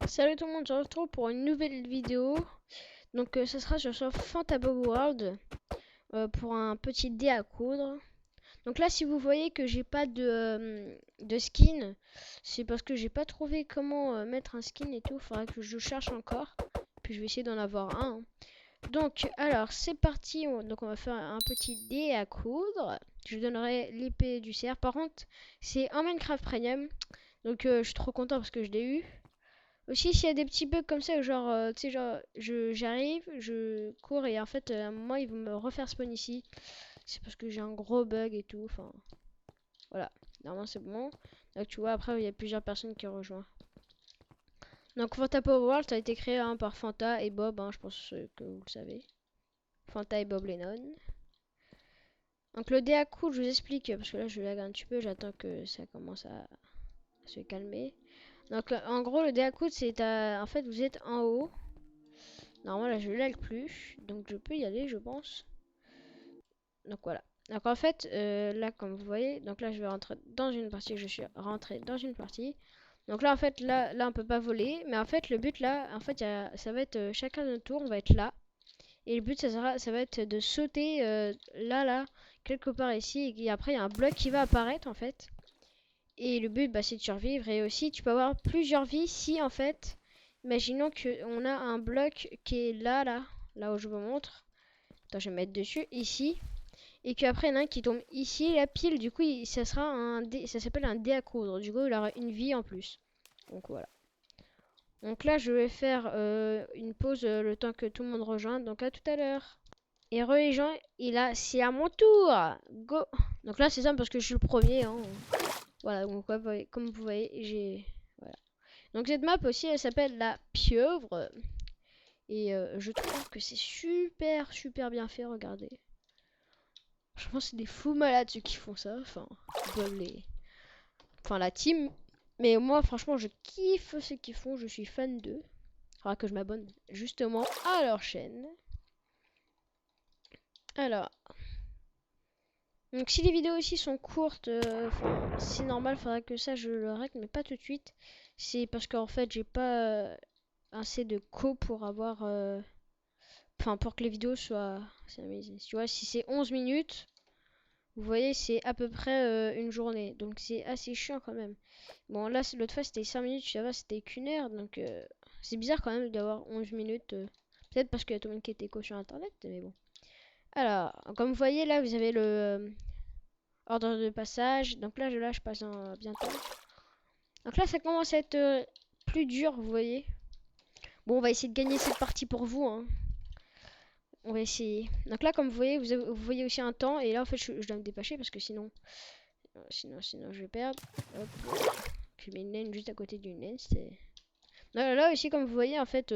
Salut tout le monde, je se retrouve pour une nouvelle vidéo. Donc ça sera sur Fantabob World pour un petit dé à coudre. Donc là si vous voyez que j'ai pas de skin, c'est parce que j'ai pas trouvé comment mettre un skin et tout. Faudra que je cherche encore. Puis je vais essayer d'en avoir un. Donc alors c'est parti, donc on va faire un petit dé à coudre. Je donnerai l'épée du cerf. Par contre c'est un Minecraft Premium. Donc je suis trop content parce que je l'ai eu. Aussi, s'il y a des petits bugs comme ça, genre, tu sais, genre, j'arrive, je cours et en fait, à un moment, ils vont me refaire spawn ici. C'est parce que j'ai un gros bug et tout, enfin, voilà. Normalement, c'est bon. Donc, tu vois, après, il y a plusieurs personnes qui ont rejoint. Donc, Fanta Power World, ça a été créé par Fanta et Bob, je pense que vous le savez. Fanta et Bob Lennon. Donc, le dé à coup, je vous explique, parce que là, je lag un petit peu, j'attends que ça commence à se calmer. Donc, en gros, le dé à coudre, c'est en fait, vous êtes en haut. Normalement là je lag plus, donc je peux y aller je pense. Donc voilà. Donc en fait là comme vous voyez, donc là je vais rentrer dans une partie, je suis rentré dans une partie. Donc là en fait là on peut pas voler, mais en fait le but là en fait ça va être chacun de notre tour, on va être là. Et le but ça va être de sauter là quelque part ici et après il y a un bloc qui va apparaître en fait. Et le but bah, c'est de survivre et aussi tu peux avoir plusieurs vies si en fait imaginons qu'on a un bloc qui est là où je vous montre. Attends, je vais mettre dessus, ici. Et qu'après, il y en a un qui tombe ici, la pile. Du coup, ça sera un dé, ça s'appelle un dé à coudre. Du coup, il aura une vie en plus. Donc voilà. Donc là, je vais faire une pause le temps que tout le monde rejoigne. Donc à tout à l'heure. Et re les gens, et là, c'est à mon tour. Go. Donc là, c'est simple parce que je suis le premier. Voilà, donc comme vous voyez, j'ai... Voilà. Donc cette map aussi, elle s'appelle la pieuvre. Et je trouve que c'est super bien fait, regardez. Je pense que c'est des fous malades ceux qui font ça. Enfin, enfin la team. Mais moi, franchement, je kiffe ce qu'ils font. Je suis fan d'eux. Il faudra que je m'abonne justement à leur chaîne. Alors. Donc si les vidéos aussi sont courtes, c'est normal, il faudra que ça je le règle, mais pas tout de suite. C'est parce qu'en fait, j'ai pas assez de pour avoir... Enfin, pour que les vidéos soient... Tu vois, si c'est 11 minutes... Vous voyez, c'est à peu près une journée. Donc c'est assez chiant quand même. Bon, là, l'autre fois, c'était 5 minutes. Ça va, c'était qu'une heure. Donc c'est bizarre quand même d'avoir 11 minutes. Peut-être parce qu'il y a tout le monde qui était éco sur Internet. Mais bon. Alors, comme vous voyez, là, vous avez le ordre de passage. Donc là, je passe bientôt. Donc là, ça commence à être plus dur, vous voyez. Bon, on va essayer de gagner cette partie pour vous. On va essayer. Donc là, comme vous voyez, vous voyez aussi un temps. Et là, en fait, je dois me dépêcher parce que sinon... Sinon je vais perdre. Hop. Je mets une laine juste à côté d'une laine. Là aussi, comme vous voyez, en fait,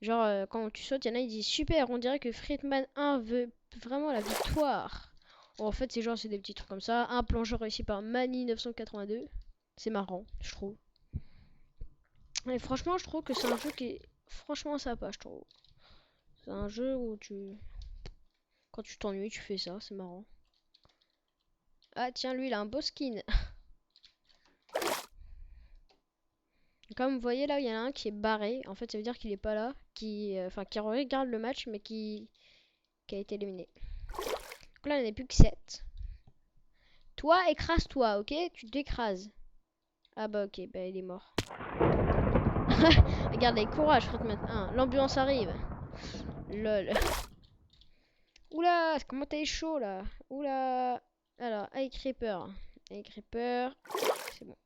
quand tu sautes, il y en a, ils disent super. On dirait que Friedman 1 veut vraiment la victoire. Bon, en fait, c'est des petits trucs comme ça. Un plongeur réussi par Mani 982. C'est marrant, je trouve. Et franchement, je trouve que c'est un jeu qui est franchement sympa, je trouve. C'est un jeu où quand tu t'ennuies, tu fais ça, c'est marrant. Ah, tiens, lui, il a un beau skin. Comme vous voyez là, il y en a un qui est barré. En fait, ça veut dire qu'il est pas là, qui regarde le match, mais qui a été éliminé. Donc là, il n'y en a plus que 7. Toi, écrase-toi, ok? Tu t'écrases. Ah bah ok, bah il est mort. Regarde, les courage, Frontman 1. L'ambulance arrive. Lol. Oula, comment t'es chaud là? Oula. Alors, High Creeper. High Creeper. C'est bon.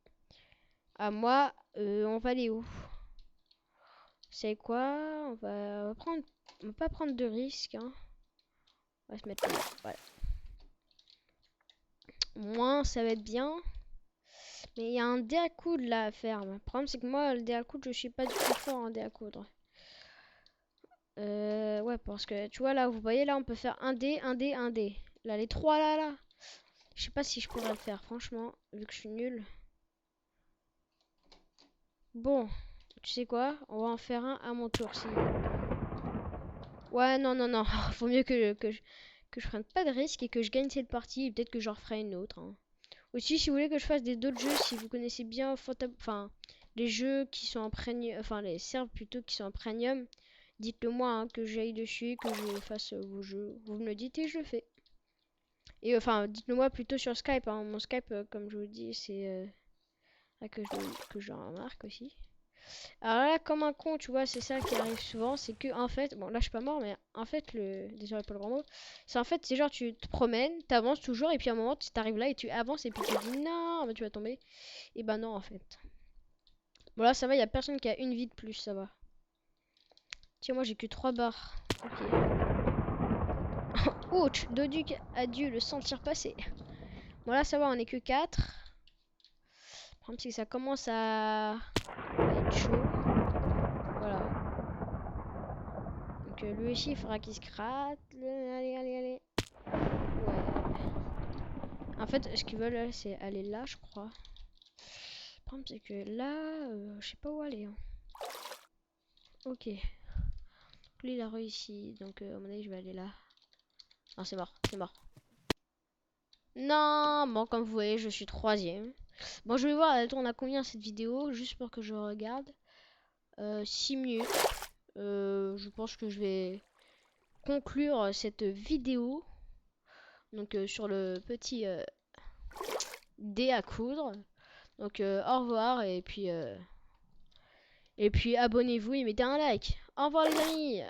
À moi, on va aller où? C'est quoi? On va pas prendre de risques, hein. On va se mettre là. Voilà. Moins, ça va être bien. Mais il y a un dé à coudre là à faire. Le problème, c'est que moi, le dé à coudre, je suis pas du tout fort en dé à coudre. Ouais, parce que tu vois là, vous voyez là, on peut faire un dé, un dé, un dé. Là, les trois là. Je sais pas si je pourrais le faire, franchement, vu que je suis nulle. Bon, tu sais quoi? On va en faire un à mon tour. Si... Ouais, non. Faut mieux que je prenne pas de risque et que je gagne cette partie. Et peut-être que j'en referai une autre. Aussi, si vous voulez que je fasse d'autres jeux, si vous connaissez bien les jeux qui sont en premium, enfin les serveurs plutôt qui sont en premium, dites-le moi hein, que j'aille dessus, que je fasse vos jeux. Vous me le dites et je le fais. Et enfin, dites-le moi plutôt sur Skype. Hein. Mon Skype, comme je vous dis, c'est là que je remarque aussi. Alors là, comme un con, tu vois, c'est ça qui arrive souvent, c'est que en fait, bon là je suis pas mort, mais en fait désolé pas le grand mot, c'est en fait c'est genre tu te promènes, t'avances toujours et puis à un moment tu t'arrives là et tu avances et puis tu dis non, mais tu vas tomber. Et ben non en fait. Bon là ça va, y a personne qui a une vie de plus, ça va. Tiens moi j'ai que 3 barres. Ok. Ouch, Doduc a dû le sentir passer. Bon là ça va, on est que 4. Le problème c'est que ça commence à être chaud. Voilà. Donc lui aussi il faudra qu'il se gratte. Allez, allez, allez. Ouais. En fait, ce qu'ils veulent, c'est aller là, je crois. Le problème, c'est que là, je sais pas où aller. Hein. Ok. Lui, il a réussi. Donc, à mon avis, je vais aller là. Non, c'est mort, c'est mort. Non, bon, comme vous voyez, je suis 3ème. Bon, je vais voir, elle tourne à combien cette vidéo, juste pour que je regarde. 6 minutes. Je pense que je vais conclure cette vidéo. Donc, sur le petit dé à coudre. Donc, au revoir, et puis abonnez-vous et mettez un like. Au revoir les amis.